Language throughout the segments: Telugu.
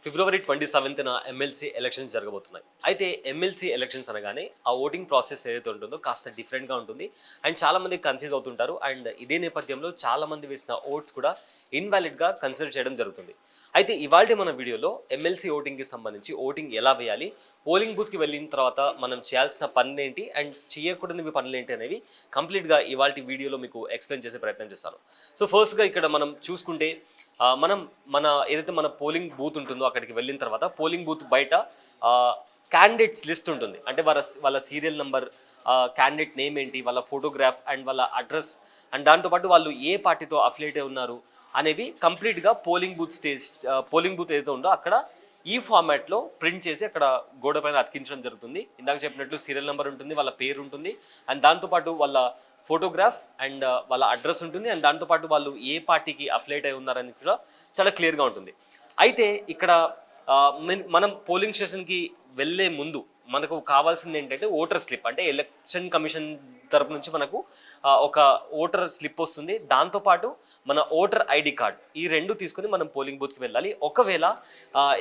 ఫిబ్రవరి 27న ఎమ్మెల్సీ ఎలక్షన్స్ జరగబోతున్నాయి. అయితే ఎమ్మెల్సీ ఎలక్షన్స్ అనగానే ఆ ఓటింగ్ ప్రాసెస్ ఏదైతే ఉంటుందో కాస్త డిఫరెంట్గా ఉంటుంది అండ్ చాలా మంది కన్ఫ్యూజ్ అవుతుంటారు. అండ్ ఇదే నేపథ్యంలో చాలా మంది వేసిన ఓట్స్ కూడా ఇన్వాలిడ్గా కన్సిడర్ చేయడం జరుగుతుంది. అయితే ఇవాళ మన వీడియోలో ఎమ్మెల్సీ ఓటింగ్కి సంబంధించి ఓటింగ్ ఎలా వేయాలి, పోలింగ్ బూత్కి వెళ్ళిన తర్వాత మనం చేయాల్సిన పనులు ఏంటి అండ్ చేయకూడనివి పనులు ఏంటి అనేవి కంప్లీట్గా ఇవాళ వీడియోలో మీకు ఎక్స్ప్లెయిన్ చేసే ప్రయత్నం చేస్తాను. సో ఫస్ట్గా ఇక్కడ మనం చూసుకుంటే మన ఏదైతే మన పోలింగ్ బూత్ ఉంటుందో అక్కడికి వెళ్ళిన తర్వాత పోలింగ్ బూత్ బయట క్యాండిడేట్స్ లిస్ట్ ఉంటుంది. అంటే వాళ్ళ సీరియల్ నెంబర్, క్యాండిడేట్ నేమ్ ఏంటి, వాళ్ళ ఫోటోగ్రాఫ్ అండ్ వాళ్ళ అడ్రస్ అండ్ దాంతోపాటు వాళ్ళు ఏ పార్టీతో అఫిలియేట్ ఉన్నారు అనేవి కంప్లీట్గా పోలింగ్ బూత్ ఏదైతే ఉందో అక్కడ ఈ ఫార్మాట్లో ప్రింట్ చేసి అక్కడ గోడ పైన అతికించడం జరుగుతుంది. ఇందాక చెప్పినట్లు సీరియల్ నెంబర్ ఉంటుంది, వాళ్ళ పేరు ఉంటుంది అండ్ దాంతోపాటు వాళ్ళ ఫోటోగ్రాఫ్ అండ్ వాళ్ళ అడ్రస్ ఉంటుంది అండ్ దాంతోపాటు వాళ్ళు ఏ పార్టీకి అఫిలియేట్ అయి ఉన్నారని కూడా చాలా క్లియర్గా ఉంటుంది. అయితే ఇక్కడ మనం పోలింగ్ స్టేషన్కి వెళ్ళే ముందు మనకు కావాల్సింది ఏంటంటే ఓటర్ స్లిప్. అంటే ఎలక్షన్ కమిషన్ తరపు నుంచి మనకు ఒక ఓటర్ స్లిప్ వస్తుంది, దాంతోపాటు మన ఓటర్ ఐడి కార్డ్, ఈ రెండు తీసుకుని మనం పోలింగ్ బూత్కి వెళ్ళాలి. ఒకవేళ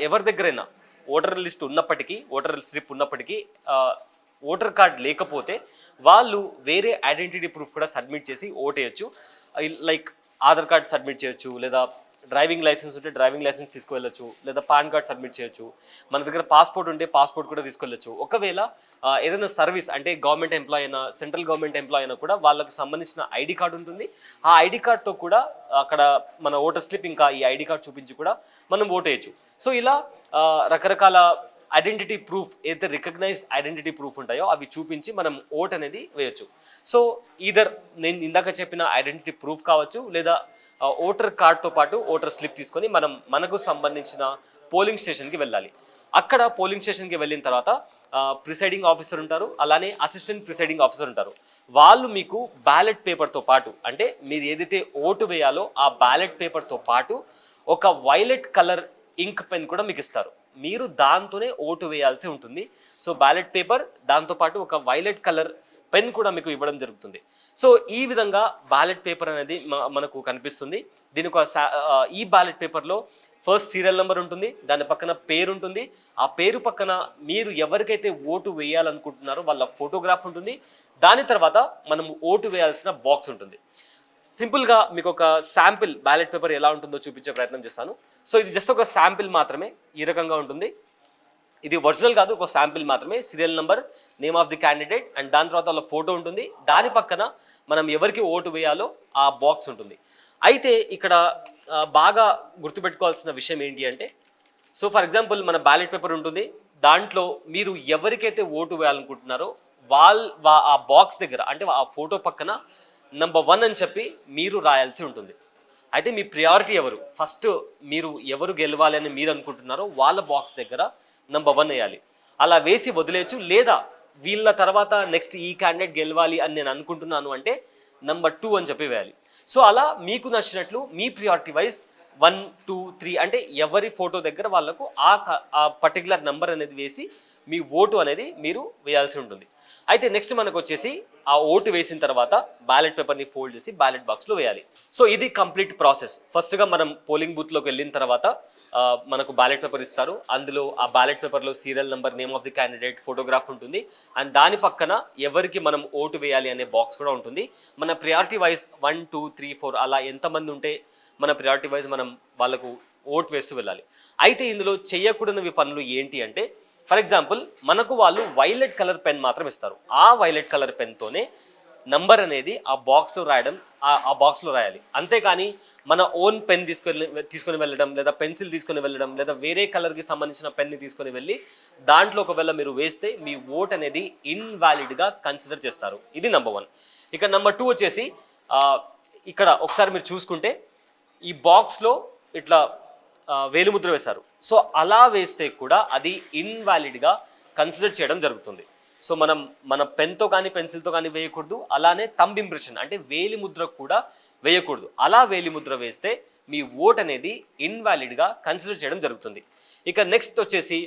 ఎవరి దగ్గరైనా ఓటర్ లిస్ట్ ఉన్నప్పటికీ, ఓటర్ స్లిప్ ఉన్నప్పటికీ ఓటర్ కార్డ్ లేకపోతే వాళ్ళు వేరే ఐడెంటిటీ ప్రూఫ్ కూడా సబ్మిట్ చేసి ఓటేయచ్చు. లైక్ ఆధార్ కార్డ్ సబ్మిట్ చేయొచ్చు, లేదా డ్రైవింగ్ లైసెన్స్ ఉంటే డ్రైవింగ్ లైసెన్స్ తీసుకువెళ్ళచ్చు, లేదా పాన్ కార్డ్ సబ్మిట్ చేయొచ్చు. మన దగ్గర పాస్పోర్ట్ ఉంటే పాస్పోర్ట్ కూడా తీసుకెళ్ళచ్చు. ఒకవేళ ఏదైనా సర్వీస్ అంటే గవర్నమెంట్ ఎంప్లాయ్ అయినా, సెంట్రల్ గవర్నమెంట్ ఎంప్లాయ్ అయినా కూడా వాళ్ళకి సంబంధించిన ఐడి కార్డు ఉంటుంది. ఆ ఐడి కార్డ్తో కూడా అక్కడ మన ఓటర్ స్లిప్ ఇంకా ఈ ఐడి కార్డ్ చూపించి కూడా మనం ఓటేయచ్చు. సో ఇలా రకరకాల ఐడెంటిటీ ప్రూఫ్, ఏదైతే రికగ్నైజ్డ్ ఐడెంటిటీ ప్రూఫ్ ఉంటాయో అవి చూపించి మనం ఓట్ అనేది వేయచ్చు. సో ఈదర్ నేను ఇందాక చెప్పిన ఐడెంటిటీ ప్రూఫ్ కావచ్చు, లేదా ఓటర్ కార్డ్తో పాటు ఓటర్ స్లిప్ తీసుకొని మనకు సంబంధించిన పోలింగ్ స్టేషన్కి వెళ్ళాలి. అక్కడ పోలింగ్ స్టేషన్కి వెళ్ళిన తర్వాత ప్రిసైడింగ్ ఆఫీసర్ ఉంటారు, అలానే అసిస్టెంట్ ప్రిసైడింగ్ ఆఫీసర్ ఉంటారు. వాళ్ళు మీకు బ్యాలెట్ పేపర్తో పాటు, అంటే మీరు ఏదైతే ఓటు వేయాలో ఆ బ్యాలెట్ పేపర్తో పాటు ఒక వైలెట్ కలర్ ఇంక్ పెన్ కూడా మీకు ఇస్తారు. మీరు దాంతోనే ఓటు వేయాల్సి ఉంటుంది. సో బ్యాలెట్ పేపర్, దాంతోపాటు ఒక వైలెట్ కలర్ పెన్ కూడా మీకు ఇవ్వడం జరుగుతుంది. సో ఈ విధంగా బ్యాలెట్ పేపర్ అనేది మనకు కనిపిస్తుంది. దీనికి ఈ బ్యాలెట్ పేపర్లో ఫస్ట్ సీరియల్ నెంబర్ ఉంటుంది, దాని పక్కన పేరు ఉంటుంది, ఆ పేరు పక్కన మీరు ఎవరికైతే ఓటు వేయాలనుకుంటున్నారో వాళ్ళ ఫోటోగ్రాఫ్ ఉంటుంది, దాని తర్వాత మనం ఓటు వేయాల్సిన బాక్స్ ఉంటుంది. సింపుల్గా మీకు ఒక శాంపిల్ బ్యాలెట్ పేపర్ ఎలా ఉంటుందో చూపించే ప్రయత్నం చేస్తాను. సో ఇది జస్ట్ ఒక శాంపిల్ మాత్రమే, ఈ రకంగా ఉంటుంది. ఇది ఒరిజినల్ కాదు, ఒక శాంపిల్ మాత్రమే. Serial number, name of the candidate and దాని తర్వాత వాళ్ళ ఫోటో ఉంటుంది, దాని పక్కన మనం ఎవరికి ఓటు వేయాలో ఆ బాక్స్ ఉంటుంది. అయితే ఇక్కడ బాగా గుర్తుపెట్టుకోవాల్సిన విషయం ఏంటి అంటే, సో ఫర్ ఎగ్జాంపుల్ మన బ్యాలెట్ పేపర్ ఉంటుంది, దాంట్లో మీరు ఎవరికైతే ఓటు వేయాలనుకుంటున్నారో ఆ బాక్స్ దగ్గర, అంటే ఆ ఫోటో పక్కన నంబర్ 1 అని చెప్పి మీరు రాయాల్సి ఉంటుంది. అయితే మీ ప్రియారిటీ ఎవరు, ఫస్ట్ మీరు ఎవరు గెలవాలి అని మీరు అనుకుంటున్నారో వాళ్ళ బాక్స్ దగ్గర నంబర్ 1 వేయాలి. అలా వేసి వదిలేయచ్చు, లేదా వీళ్ళ తర్వాత నెక్స్ట్ ఈ క్యాండిడేట్ గెలవాలి అని నేను అనుకుంటున్నాను అంటే నంబర్ 2 అని చెప్పి వేయాలి. సో అలా మీకు నచ్చినట్లు మీ ప్రియారిటీ వైజ్ 1, 2, 3 అంటే ఎవరి ఫోటో దగ్గర వాళ్ళకు ఆ పర్టికులర్ నెంబర్ అనేది వేసి మీ ఓటు అనేది మీరు వేయాల్సి ఉంటుంది. అయితే నెక్స్ట్ మనకు వచ్చేసి ఆ ఓటు వేసిన తర్వాత బ్యాలెట్ పేపర్ని ఫోల్డ్ చేసి బ్యాలెట్ బాక్స్లో వేయాలి. సో ఇది కంప్లీట్ ప్రాసెస్. ఫస్ట్గా మనం పోలింగ్ బూత్లోకి వెళ్ళిన తర్వాత మనకు బ్యాలెట్ పేపర్ ఇస్తారు. అందులో ఆ బ్యాలెట్ పేపర్లో serial number, name of the candidate, photograph ఉంటుంది అండ్ దాని పక్కన ఎవరికి మనం ఓటు వేయాలి అనే బాక్స్ కూడా ఉంటుంది. మన ప్రియారిటీ వైజ్ 1, 2, 3, 4 అలా ఎంతమంది ఉంటే మన ప్రియారిటీ వైజ్ మనం వాళ్ళకు ఓటు వేస్తూ వెళ్ళాలి. అయితే ఇందులో చేయకూడనివి పనులు ఏంటి అంటే, ఫర్ ఎగ్జాంపుల్ మనకు వాళ్ళు వైలెట్ కలర్ పెన్ మాత్రం ఇస్తారు. ఆ వైలెట్ కలర్ పెన్తోనే నంబర్ అనేది ఆ బాక్స్లో రాయాలి. అంతేకాని మన ఓన్ పెన్ తీసుకొని వెళ్ళడం, లేదా పెన్సిల్ తీసుకొని వెళ్ళడం, లేదా వేరే కలర్కి సంబంధించిన పెన్ని తీసుకొని వెళ్ళి దాంట్లో ఒకవేళ మీరు వేస్తే మీ ఓట్ అనేది ఇన్వాలిడ్గా కన్సిడర్ చేస్తారు. ఇది నంబర్ 1. ఇక నంబర్ 2 వచ్చేసి ఇక్కడ ఒకసారి మీరు చూసుకుంటే ఈ బాక్స్లో ఇట్లా వేలిముద్ర వేశారు. సో అలా వేస్తే కూడా అది ఇన్వాలిడ్గా కన్సిడర్ చేయడం జరుగుతుంది. సో మన పెన్తో కానీ పెన్సిల్తో కానీ వేయకూడదు, అలానే థంబ్ ఇంప్రెషన్ అంటే వేలిముద్ర కూడా వేయకూడదు. అలా వేలిముద్ర వేస్తే మీ ఓట్ అనేది ఇన్వాలిడ్గా కన్సిడర్ చేయడం జరుగుతుంది. ఇక నెక్స్ట్ వచ్చేసి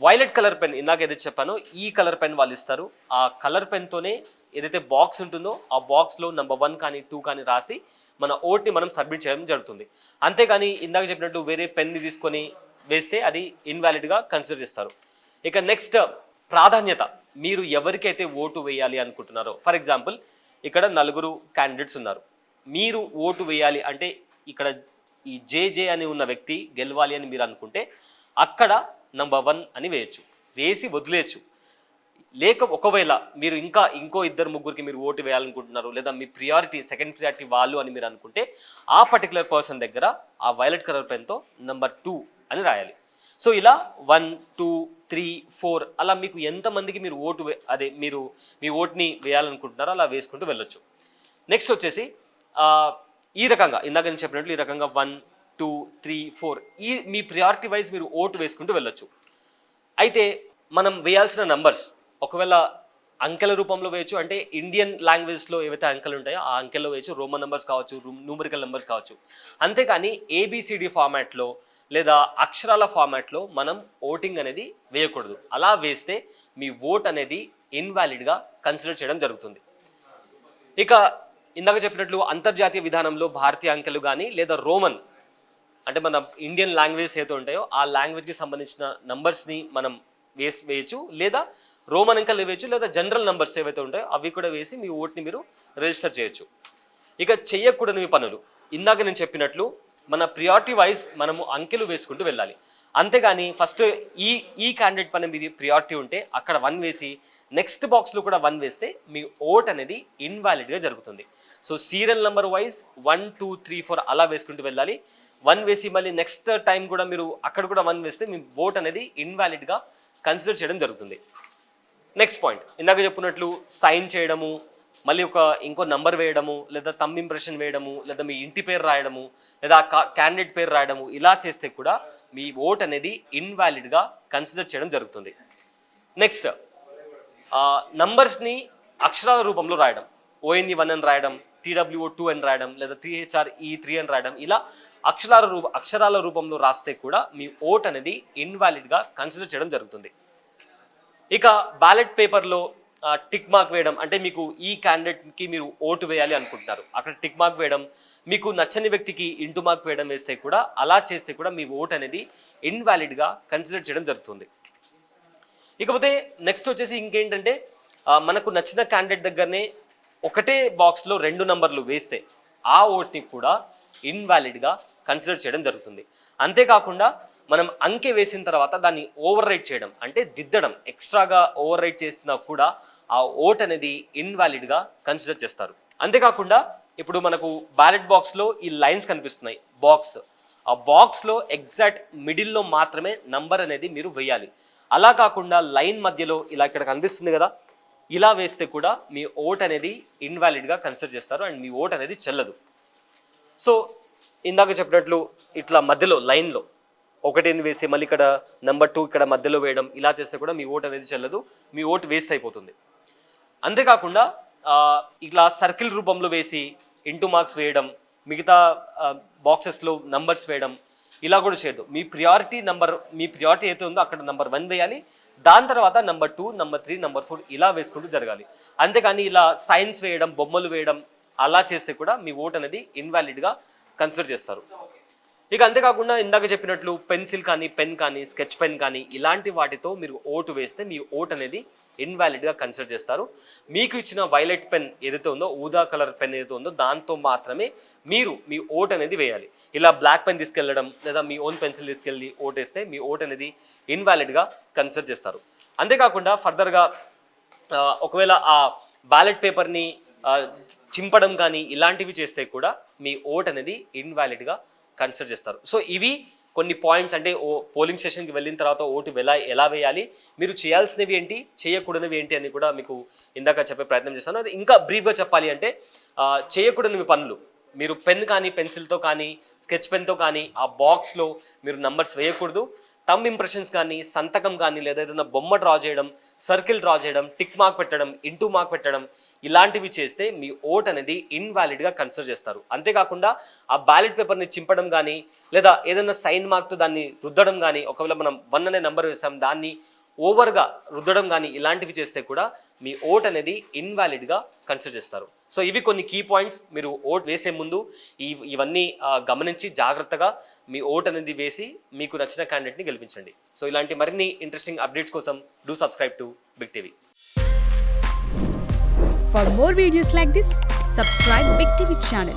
వైలెట్ కలర్ పెన్, ఇందాక ఏదైతే చెప్పానో ఈ కలర్ పెన్ వాళ్ళు ఇస్తారు. ఆ కలర్ పెన్తోనే ఏదైతే బాక్స్ ఉంటుందో ఆ బాక్స్లో నంబర్ 1 కానీ 2 కానీ రాసి మన ఓట్ని మనం సబ్మిట్ చేయడం జరుగుతుంది. అంతేగాని ఇందాక చెప్పినట్టు వేరే పెన్ని తీసుకొని వేస్తే అది ఇన్వాలిడ్గా కన్సిడర్ చేస్తారు. ఇక నెక్స్ట్ ప్రాధాన్యత, మీరు ఎవరికైతే ఓటు వేయాలి అనుకుంటున్నారో, ఫర్ ఎగ్జాంపుల్ ఇక్కడ 4 క్యాండిడేట్స్ ఉన్నారు, మీరు ఓటు వేయాలి అంటే ఇక్కడ ఈ జేజే అని ఉన్న వ్యక్తి గెలవాలి అని మీరు అనుకుంటే అక్కడ నంబర్ 1 అని వేయచ్చు, వేసి వదిలేయచ్చు. లేక ఒకవేళ మీరు ఇంకో 2-3కి మీరు ఓటు వేయాలనుకుంటున్నారు, లేదా మీ ప్రియారిటీ సెకండ్ ప్రియారిటీ వాళ్ళు అని మీరు అనుకుంటే ఆ పర్టికులర్ పర్సన్ దగ్గర ఆ వైలెట్ కలర్ పెన్తో నంబర్ 2 అని రాయాలి. సో ఇలా 1, 2, 3, 4 అలా మీకు ఎంతమందికి మీరు మీరు మీ ఓటుని వేయాలనుకుంటున్నారో అలా వేసుకుంటూ వెళ్ళొచ్చు. నెక్స్ట్ వచ్చేసి ఈ రకంగా ఇందాక నేను చెప్పినట్లు ఈ రకంగా 1, 2, 3, 4 ఈ మీ ప్రియారిటీ వైజ్ మీరు ఓటు వేసుకుంటూ వెళ్ళొచ్చు. అయితే మనం వేయాల్సిన నంబర్స్ ఒకవేళ అంకెల రూపంలో వేయచ్చు, అంటే ఇండియన్ లాంగ్వేజ్లో ఏవైతే అంకెలు ఉంటాయో ఆ అంకెల్లో వేయచ్చు, రోమన్ నెంబర్స్ కావచ్చు, న్యూమరికల్ నెంబర్స్ కావచ్చు. అంతేకాని ఏబిసిడి ఫార్మాట్లో లేదా అక్షరాల ఫార్మాట్లో మనం ఓటింగ్ అనేది వేయకూడదు. అలా వేస్తే మీ ఓట్ అనేది ఇన్వాలిడ్గా కన్సిడర్ చేయడం జరుగుతుంది. ఇక ఇందాక చెప్పినట్లు అంతర్జాతీయ విధానంలో భారతీయ అంకెలు కానీ లేదా రోమన్ అంటే మన ఇండియన్ లాంగ్వేజ్ ఏదో ఉంటాయో ఆ లాంగ్వేజ్కి సంబంధించిన నంబర్స్ని మనం వేయచ్చు, లేదా రోమన్ అంకెలు వేయచ్చు, లేదా జనరల్ నంబర్స్ ఏవైతే ఉంటాయో అవి కూడా వేసి మీ ఓట్ని మీరు రిజిస్టర్ చేయొచ్చు. ఇక చెయ్యకూడని పనులు, ఇందాక నేను చెప్పినట్లు మన ప్రియారిటీ వైజ్ మనము అంకెలు వేసుకుంటూ వెళ్ళాలి. అంతేగాని ఫస్ట్ ఈ క్యాండిడేట్ పైన మీది ప్రియారిటీ ఉంటే అక్కడ 1 వేసి నెక్స్ట్ బాక్స్లో కూడా 1 వేస్తే మీ ఓట్ అనేది ఇన్వాలిడ్గా జరుగుతుంది. సో సీరియల్ నెంబర్ వైజ్ 1, 2, 3, 4 అలా వేసుకుంటూ వెళ్ళాలి. 1 వేసి మళ్ళీ నెక్స్ట్ టైం కూడా మీరు అక్కడ కూడా 1 వేస్తే మీ ఓట్ అనేది ఇన్వాలిడ్గా కన్సిడర్ చేయడం జరుగుతుంది. నెక్స్ట్ పాయింట్, ఇందాక చెప్పినట్లు సైన్ చేయడము, మళ్ళీ ఇంకో నంబర్ వేయడము, లేదా థంబ్ ఇంప్రెషన్ వేయడము, లేదా మీ ఇంటి పేరు రాయడము, లేదా క్యాండిడేట్ పేరు రాయడము, ఇలా చేస్తే కూడా మీ ఓట్ అనేది ఇన్వాలిడ్గా కన్సిడర్ చేయడం జరుగుతుంది. నెక్స్ట్ నంబర్స్ని అక్షరాల రూపంలో రాయడం, ONE1 అని రాయడం, TWO2 అని రాయడం, లేదా 3HRE3 అని రాయడం, ఇలా అక్షరాల రూపంలో రాస్తే కూడా మీ ఓట్ అనేది ఇన్వాలిడ్గా కన్సిడర్ చేయడం జరుగుతుంది. ఇక బ్యాలెట్ పేపర్లో టిక్ మార్క్ వేయడం, అంటే మీకు ఈ క్యాండిడేట్కి మీరు ఓటు వేయాలి అనుకుంటున్నారు, అక్కడ టిక్ మార్క్ వేయడం, మీకు నచ్చని వ్యక్తికి ఇంటూ మార్క్ వేయడం వేస్తే కూడా అలా చేస్తే కూడా మీ ఓట్ అనేది ఇన్వాలిడ్గా కన్సిడర్ చేయడం జరుగుతుంది. ఇకపోతే నెక్స్ట్ వచ్చేసి ఇంకేంటంటే మనకు నచ్చిన క్యాండిడేట్ దగ్గరనే ఒకటే బాక్స్లో 2 నంబర్లు వేస్తే ఆ ఓట్ని కూడా ఇన్వాలిడ్గా కన్సిడర్ చేయడం జరుగుతుంది. అంతేకాకుండా మనం అంకె వేసిన తర్వాత దాన్ని ఓవర్ రైట్ చేయడం, అంటే దిద్దడం, ఎక్స్ట్రాగా ఓవర్ రైట్ చేసినా కూడా ఆ ఓట్ అనేది ఇన్వాలిడ్గా కన్సిడర్ చేస్తారు. అంతేకాకుండా ఇప్పుడు మనకు బ్యాలెట్ బాక్స్లో ఈ లైన్స్ కనిపిస్తున్నాయి, ఆ బాక్స్లో ఎగ్జాక్ట్ మిడిల్లో మాత్రమే నంబర్ అనేది మీరు వేయాలి. అలా కాకుండా లైన్ మధ్యలో ఇలా ఇక్కడ కనిపిస్తుంది కదా, ఇలా వేస్తే కూడా మీ ఓట్ అనేది ఇన్వాలిడ్గా కన్సిడర్ చేస్తారు అండ్ మీ ఓట్ అనేది చెల్లదు. సో ఇందాక చెప్పినట్లు ఇట్లా మధ్యలో లైన్లో 1 వేసి మళ్ళీ ఇక్కడ నెంబర్ 2 ఇక్కడ మధ్యలో వేయడం, ఇలా చేస్తే కూడా మీ ఓట్ అనేది చెల్లదు, మీ ఓట్ వేస్ట్ అయిపోతుంది. అంతేకాకుండా ఇట్లా సర్కిల్ రూపంలో వేసి ఇంటూ మార్క్స్ వేయడం, మిగతా బాక్సెస్లో నంబర్స్ వేయడం, ఇలా కూడా చేయదు. మీ ప్రియారిటీ అయితే ఉందో అక్కడ నంబర్ 1 వేయాలి, దాని తర్వాత నంబర్ 2, నంబర్ 3, నంబర్ 4 ఇలా వేసుకుంటూ జరగాలి. అంతేకాని ఇలా సైన్స్ వేయడం, బొమ్మలు వేయడం అలా చేస్తే కూడా మీ ఓట్ అనేది ఇన్వాలిడ్గా కన్సిడర్ చేస్తారు. ఇక అంతేకాకుండా ఇందాక చెప్పినట్లు పెన్సిల్ కానీ, పెన్ కానీ, స్కెచ్ పెన్ కానీ ఇలాంటి వాటితో మీరు ఓటు వేస్తే మీ ఓట్ అనేది ఇన్వాలిడ్గా కన్సిడర్ చేస్తారు. మీకు ఇచ్చిన వైలెట్ పెన్ ఏదైతే ఉందో, ఊదా కలర్ పెన్ ఏదైతే ఉందో దాంతో మాత్రమే మీరు మీ ఓట్ అనేది వేయాలి. ఇలా బ్లాక్ పెన్ తీసుకెళ్ళడం లేదా మీ ఓన్ పెన్సిల్ తీసుకెళ్ళి ఓట్ వేస్తే మీ ఓట్ అనేది ఇన్వాలిడ్గా కన్సిడర్ చేస్తారు. అంతేకాకుండా ఫర్దర్గా ఒకవేళ ఆ బ్యాలెట్ పేపర్ని చింపడం కానీ ఇలాంటివి చేస్తే కూడా మీ ఓట్ అనేది ఇన్వాలిడ్గా కన్సిడర్ చేస్తారు. సో ఇవి కొన్ని పాయింట్స్, అంటే పోలింగ్ స్టేషన్కి వెళ్ళిన తర్వాత ఓటు ఎలా వేయాలి, మీరు చేయాల్సినవి ఏంటి, చేయకూడనివి ఏంటి అని కూడా మీకు ఇందాక చెప్పే ప్రయత్నం చేస్తాను. అది ఇంకా బ్రీఫ్గా చెప్పాలి అంటే చేయకూడనివి పనులు, మీరు పెన్ కానీ, పెన్సిల్తో కానీ, స్కెచ్ పెన్తో కానీ ఆ బాక్స్లో మీరు నంబర్స్ వేయకూడదు. థంబ్ ఇంప్రెషన్స్ కానీ, సంతకం కానీ, లేదా ఏదైనా బొమ్మ డ్రా చేయడం, సర్కిల్ డ్రా చేయడం, టిక్ మార్క్ పెట్టడం, ఇంటూ మార్క్ పెట్టడం ఇలాంటివి చేస్తే మీ ఓట్ అనేది ఇన్వాలిడ్గా కన్సిడర్ చేస్తారు. అంతేకాకుండా ఆ బ్యాలెట్ పేపర్ని చింపడం కానీ, లేదా ఏదైనా సైన్ మార్క్తో దాన్ని రుద్దడం కానీ, ఒకవేళ మనం 1 అనే నెంబర్ వేసాం దాన్ని ఓవర్గా రుద్దడం కానీ ఇలాంటివి చేస్తే కూడా మీ ఓట్ అనేది ఇన్వాలిడ్గా కన్సిడర్ చేస్తారు. సో ఇవి కొన్ని కీ పాయింట్స్, మీరు ఓట్ వేసే ముందు ఇవన్నీ గమనించి జాగ్రత్తగా మీ ఓట్ అనేది వేసి మీకు నచ్చిన క్యాండిడేట్ని గెలిపించండి. సో ఇలాంటి మరిన్ని ఇంట్రెస్టింగ్ అప్డేట్స్ కోసం do subscribe to Big TV. For more videos like this, subscribe Big TV channel.